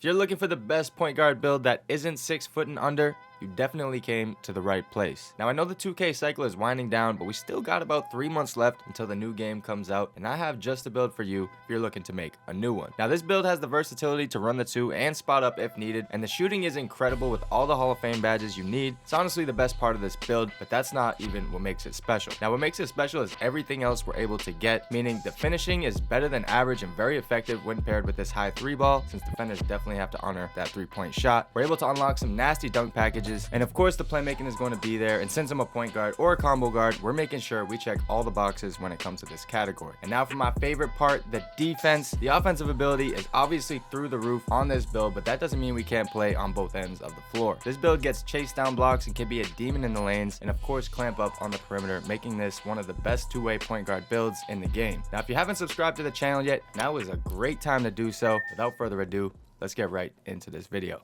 If you're looking for the best point guard build that isn't 6 foot and under, you definitely came to the right place. Now I know the 2K cycle is winding down, but we still got about 3 months left until the new game comes out, and I have just a build for you if you're looking to make a new one. Now this build has the versatility to run the 2 and spot up if needed, and the shooting is incredible with all the Hall of Fame badges you need. It's honestly the best part of this build, but that's not even what makes it special. Now what makes it special is everything else we're able to get, meaning the finishing is better than average and very effective when paired with this high 3 ball, since defenders definitely have to honor that 3-point shot. We're able to unlock some nasty dunk packages, and of course the playmaking is going to be there, and since I'm a point guard or a combo guard, we're making sure we check all the boxes when it comes to this category. And now for my favorite part, the defense. The offensive ability is obviously through the roof on this build, but that doesn't mean we can't play on both ends of the floor. This build gets chase down blocks and can be a demon in the lanes, and of course clamp up on the perimeter, making this one of the best two-way point guard builds in the game. Now if you haven't subscribed to the channel yet, now is a great time to do so. Without further ado, let's get right into this video.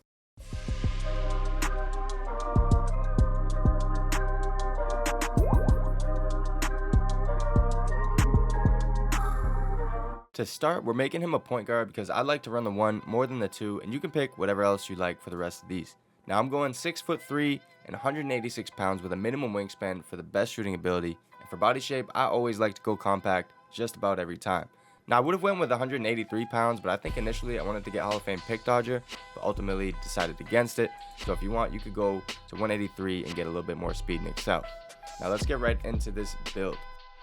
To start, we're making him a point guard because I like to run the 1 more than the 2, and you can pick whatever else you like for the rest of these. Now I'm going 6'3" and 186 pounds with a minimum wingspan for the best shooting ability, and for body shape, I always like to go compact just about every time. Now I would have went with 183 pounds, but I think initially I wanted to get Hall of Fame pick dodger, but ultimately decided against it. So if you want, you could go to 183 and get a little bit more speed and excel. Now let's get right into this build.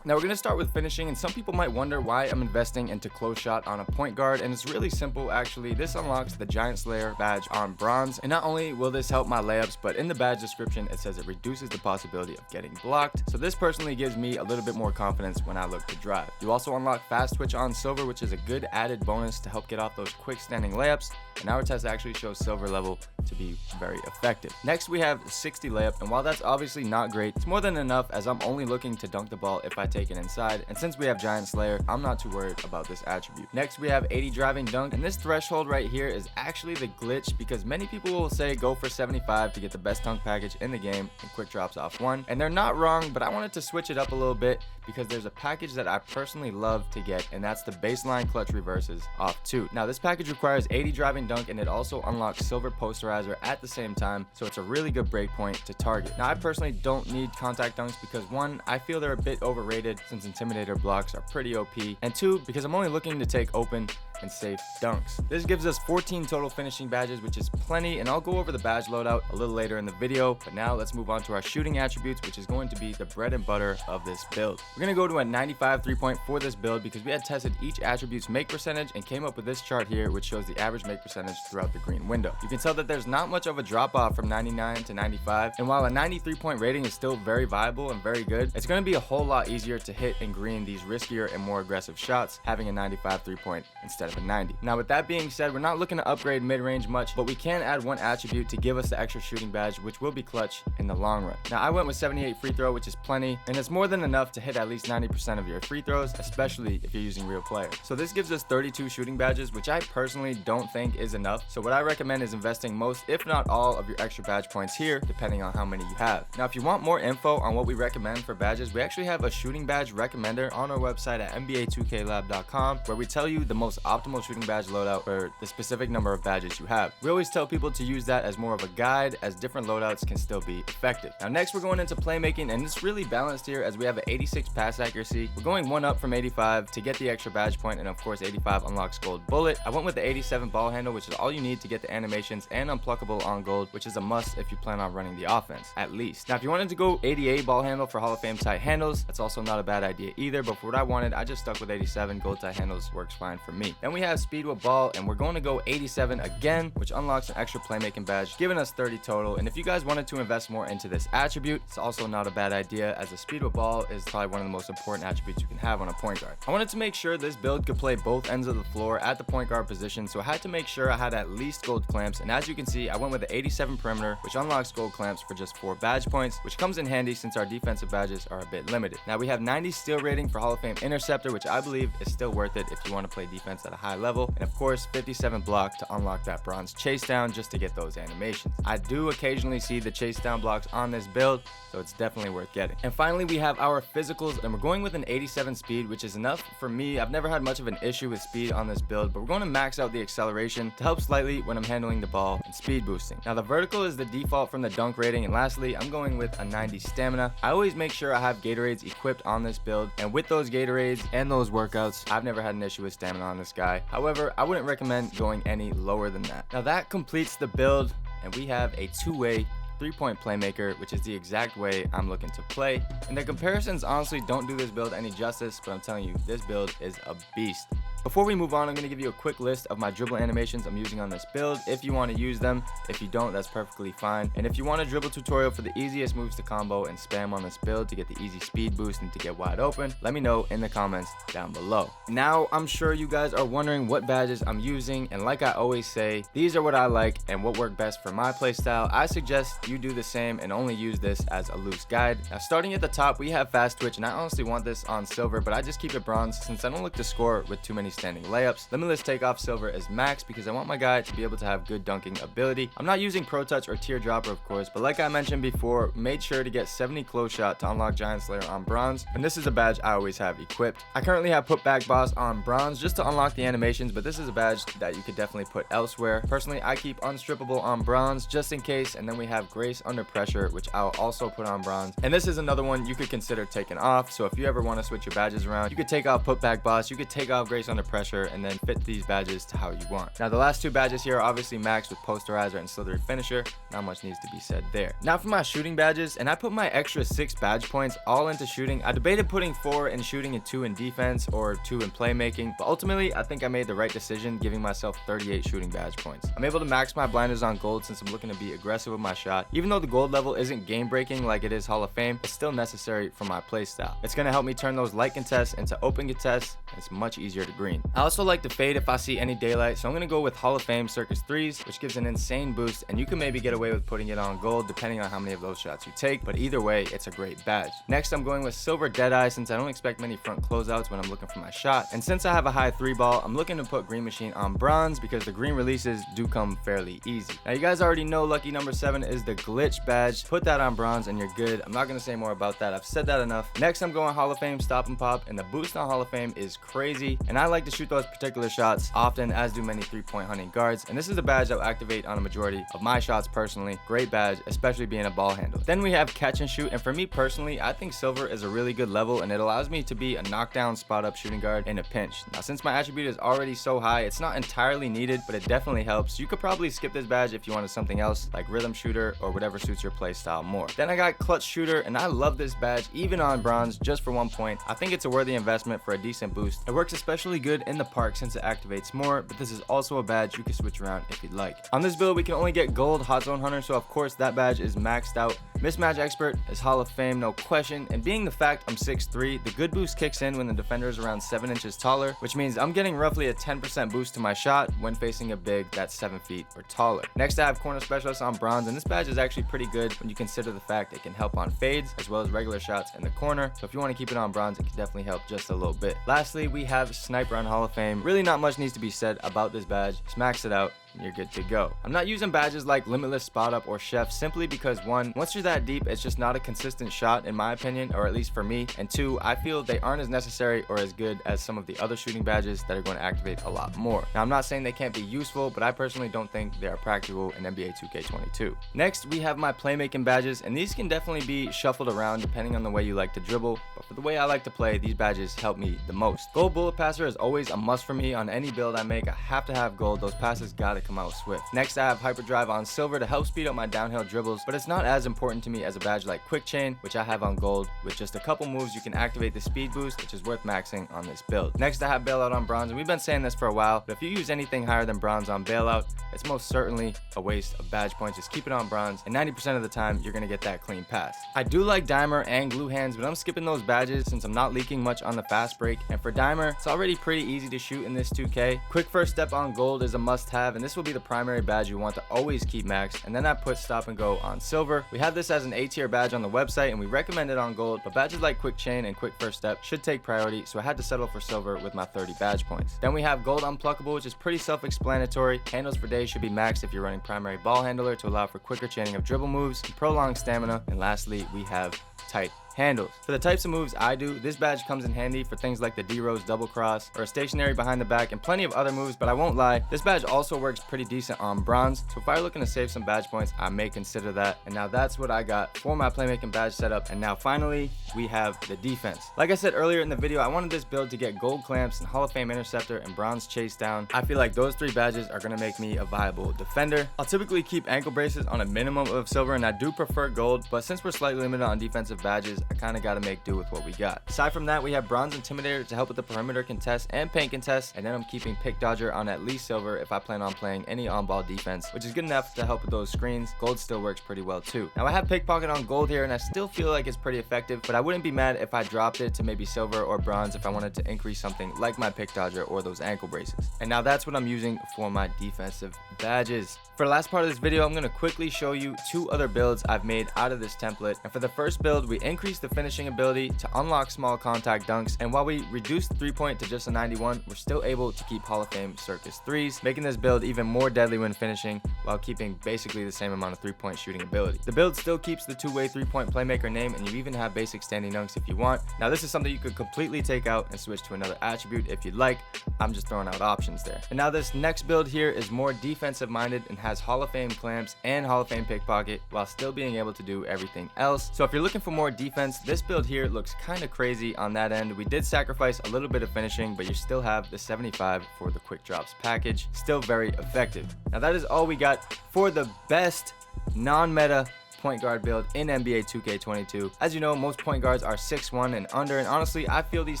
Now we're going to start with finishing, and some people might wonder why I'm investing into close shot on a point guard, and it's really simple actually. This unlocks the Giant Slayer badge on bronze, and not only will this help my layups, but in the badge description it says it reduces the possibility of getting blocked, so this personally gives me a little bit more confidence when I look to drive. You also unlock fast twitch on silver, which is a good added bonus to help get off those quick standing layups, and our test actually shows silver level to be very effective. Next we have 60 layup, and while that's obviously not great, it's more than enough as I'm only looking to dunk the ball if I take it inside, and since we have Giant Slayer, I'm not too worried about this attribute. Next we have 80 driving dunk, and this threshold right here is actually the glitch because many people will say go for 75 to get the best dunk package in the game and quick drops off 1, and they're not wrong, but I wanted to switch it up a little bit because there's a package that I personally love to get, and that's the baseline clutch reverses off 2. Now this package requires 80 driving dunk, and it also unlocks silver posterizer at the same time, so it's a really good break point to target. Now I personally don't need contact dunks because 1, I feel they're a bit overrated since intimidator blocks are pretty OP, and 2, because I'm only looking to take open and safe dunks. This gives us 14 total finishing badges, which is plenty, and I'll go over the badge loadout a little later in the video, but now let's move on to our shooting attributes, which is going to be the bread and butter of this build. We're going to go to a 95 3-point for this build because we had tested each attribute's make percentage and came up with this chart here, which shows the average make percentage throughout the green window. You can tell that there's not much of a drop off from 99 to 95, and while a 93-point rating is still very viable and very good, it's going to be a whole lot easier to hit and green these riskier and more aggressive shots having a 95 3-point instead of a 90. Now with that being said, we're not looking to upgrade mid-range much, but we can add one attribute to give us the extra shooting badge, which will be clutch in the long run. Now I went with 78 free throw, which is plenty, and it's more than enough to hit at least 90% of your free throws, especially if you're using real players. So this gives us 32 shooting badges, which I personally don't think is enough. So what I recommend is investing most, if not all, of your extra badge points here, depending on how many you have. Now if you want more info on what we recommend for badges, we actually have a shooting badge recommender on our website at nba2klab.com, where we tell you the most optimal shooting badge loadout for the specific number of badges you have. We always tell people to use that as more of a guide, as different loadouts can still be effective. Now next we're going into playmaking, and it's really balanced here as we have an 86 pass accuracy. We're going 1 up from 85 to get the extra badge point, and of course 85 unlocks gold bullet. I went with the 87 ball handle, which is all you need to get the animations, and unpluckable on gold, which is a must if you plan on running the offense, at least. Now if you wanted to go 88 ball handle for Hall of Fame tight handles, that's also not a bad idea either, but for what I wanted, I just stuck with 87. Gold tight handles works fine for me. Then we have speed with ball, and we're going to go 87 again, which unlocks an extra playmaking badge, giving us 30 total. And if you guys wanted to invest more into this attribute, it's also not a bad idea, as the speed with ball is probably one of the most important attributes you can have on a point guard. I wanted to make sure this build could play both ends of the floor at the point guard position, so I had to make sure I had at least gold clamps, and as you can see, I went with the 87 perimeter, which unlocks gold clamps for just 4 badge points, which comes in handy since our defensive badges are a bit limited. Now we have 90 steal rating for Hall of Fame interceptor, which I believe is still worth it if you want to play defense at at a high level, and of course 57 block to unlock that bronze chase down just to get those animations. I do occasionally see the chase down blocks on this build, so it's definitely worth getting. And finally, we have our physicals, and we're going with an 87 speed, which is enough for me. I've never had much of an issue with speed on this build, but we're going to max out the acceleration to help slightly when I'm handling the ball and speed boosting. Now the vertical is the default from the dunk rating, and lastly, I'm going with a 90 stamina. I always make sure I have Gatorades equipped on this build, and with those Gatorades and those workouts, I've never had an issue with stamina on this guy. However, I wouldn't recommend going any lower than that. Now that completes the build, and we have a two-way 3-point playmaker, which is the exact way I'm looking to play. And the comparisons honestly don't do this build any justice, but I'm telling you, this build is a beast. Before we move on, I'm going to give you a quick list of my dribble animations I'm using on this build if you want to use them. If you don't, that's perfectly fine. And if you want a dribble tutorial for the easiest moves to combo and spam on this build to get the easy speed boost and to get wide open, let me know in the comments down below. Now, I'm sure you guys are wondering what badges I'm using, and like I always say, these are what I like and what work best for my playstyle. I suggest you do the same and only use this as a loose guide. Now, starting at the top, we have fast twitch, and I honestly want this on silver, but I just keep it bronze since I don't look to score with too many standing layups. Limitless takeoff silver is max because I want my guy to be able to have good dunking ability. I'm not using pro touch or teardropper, of course, but like I mentioned before, made sure to get 70 close shot to unlock Giant Slayer on bronze, and this is a badge I always have equipped. I currently have putback boss on bronze just to unlock the animations, but this is a badge that you could definitely put elsewhere. Personally, I keep unstrippable on bronze just in case, and then we have grace under pressure, which I'll also put on bronze, and this is another one you could consider taking off. So if you ever want to switch your badges around, you could take off putback boss, you could take off grace under pressure, and then fit these badges to how you want. Now the last two badges here are obviously maxed with posterizer and slithery finisher. Not much needs to be said there. Now for my shooting badges, and I put my extra 6 badge points all into shooting. I debated putting 4 in shooting and 2 in defense or 2 in playmaking, but ultimately I think I made the right decision giving myself 38 shooting badge points. I'm able to max my blinders on gold since I'm looking to be aggressive with my shot. Even though the gold level isn't game breaking like it is Hall of Fame, it's still necessary for my playstyle. It's going to help me turn those light contests into open contests, and it's much easier to green. I also like to fade if I see any daylight, so I'm going to go with Hall of Fame Circus 3s, which gives an insane boost, and you can maybe get away with putting it on gold depending on how many of those shots you take, but either way, it's a great badge. Next, I'm going with Silver Deadeye since I don't expect many front closeouts when I'm looking for my shot, and since I have a high 3 ball, I'm looking to put Green Machine on bronze because the green releases do come fairly easy. Now you guys already know lucky number 7 is the glitch badge. Put that on bronze and you're good. I'm not going to say more about that. I've said that enough. Next, I'm going Hall of Fame Stop and Pop, and the boost on Hall of Fame is crazy, and I like to shoot those particular shots often, as do many 3-point hunting guards, and this is a badge that will activate on a majority of my shots personally. Great badge, especially being a ball handler. Then we have catch and shoot, and for me personally, I think silver is a really good level, and it allows me to be a knockdown spot up shooting guard in a pinch. Now since my attribute is already so high, it's not entirely needed, but it definitely helps. You could probably skip this badge if you wanted something else like rhythm shooter or whatever suits your play style more. Then I got clutch shooter, and I love this badge even on bronze just for 1 point. I think it's a worthy investment for a decent boost. It works especially good in the park since it activates more, but this is also a badge you can switch around if you'd like. On this build, we can only get gold hot zone hunter, so of course that badge is maxed out. Mismatch expert is Hall of Fame, no question, and being the fact I'm 6'3", the good boost kicks in when the defender is around 7 inches taller, which means I'm getting roughly a 10% boost to my shot when facing a big that's 7 feet or taller. Next, I have corner specialist on bronze, and this badge is actually pretty good when you consider the fact it can help on fades as well as regular shots in the corner, so if you want to keep it on bronze, it can definitely help just a little bit. Lastly, we have sniper on Hall of Fame. Really not much needs to be said about this badge. Just max it out and you're good to go. I'm not using badges like Limitless Spot Up or Chef simply because 1, once you're that deep, it's just not a consistent shot in my opinion, or at least for me, and 2, I feel they aren't as necessary or as good as some of the other shooting badges that are going to activate a lot more. Now I'm not saying they can't be useful, but I personally don't think they are practical in NBA 2K22. Next, we have my playmaking badges, and these can definitely be shuffled around depending on the way you like to dribble, but for the way I like to play, these badges help me the most. Gold bullet passer is always a must for me on any build I make. I have to have gold. Those passes gotta come out swift. Next, I have hyperdrive on silver to help speed up my downhill dribbles, but it's not as important to me as a badge like quick chain, which I have on gold. With just a couple moves, you can activate the speed boost, which is worth maxing on this build. Next, I have bailout on bronze, and we've been saying this for a while, but if you use anything higher than bronze on bailout, it's most certainly a waste of badge points. Just keep it on bronze, and 90% of the time, you're gonna get that clean pass. I do like dimer and glue hands, but I'm skipping those badges since I'm not leaking much on the fast break, and for dimer, it's already pretty easy to shoot in this 2K. Quick first step on gold is a must have, and this this will be the primary badge you want to always keep maxed, and then I put Stop and Go on silver. We have this as an A tier badge on the website and we recommend it on gold, but badges like Quick Chain and Quick First Step should take priority, so I had to settle for silver with my 30 badge points. Then we have gold unpluckable, which is pretty self-explanatory. Handles for days should be maxed if you're running primary ball handler to allow for quicker chaining of dribble moves and prolonged stamina. And lastly, we have tight handles. For the types of moves I do, this badge comes in handy for things like the D-Rose double cross or a stationary behind the back and plenty of other moves, but I won't lie, this badge also works pretty decent on bronze, so if I'm looking to save some badge points, I may consider that. And now that's what I got for my playmaking badge setup. And now finally, we have the defense. Like I said earlier in the video, I wanted this build to get gold clamps and Hall of Fame interceptor and bronze chase down. I feel like those 3 badges are going to make me a viable defender. I'll typically keep ankle braces on a minimum of silver, and I do prefer gold, but since we're slightly limited on defensive badges, I kind of got to make do with what we got. Aside from that, we have bronze intimidator to help with the perimeter contest and paint contest, and then I'm keeping pick dodger on at least silver if I plan on playing any on-ball defense, which is good enough to help with those screens. Gold still works pretty well too. Now I have pickpocket on gold here, and I still feel like it's pretty effective, but I wouldn't be mad if I dropped it to maybe silver or bronze if I wanted to increase something like my pick dodger or those ankle braces. And now that's what I'm using for my defensive badges. For the last part of this video, I'm going to quickly show you 2 other builds I've made out of this template. And for the first build, we increased the finishing ability to unlock small contact dunks, and while we reduced the 3-point to just a 91, we're still able to keep Hall of Fame circus 3s, making this build even more deadly when finishing while keeping basically the same amount of 3-point shooting ability. The build still keeps the 2-way 3-point playmaker name, and you even have basic standing dunks if you want. Now this is something you could completely take out and switch to another attribute if you'd like. I'm just throwing out options there. And now this next build here is more defensive minded and has Hall of Fame clamps and Hall of Fame pickpocket while still being able to do everything else. So if you're looking for more defense, this build here looks kind of crazy on that end. We did sacrifice a little bit of finishing, but you still have the 75 for the quick drops package. Still very effective. Now that is all we got for the best non-meta point guard build in NBA 2K22. As you know, most point guards are 6'1" and under, and honestly, I feel these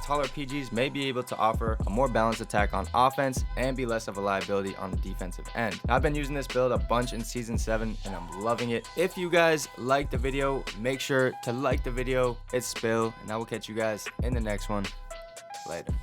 taller PGs may be able to offer a more balanced attack on offense and be less of a liability on the defensive end. Now, I've been using this build a bunch in Season 7, and I'm loving it. If you guys liked the video, make sure to like the video. It's Spill, and I will catch you guys in the next one. Later.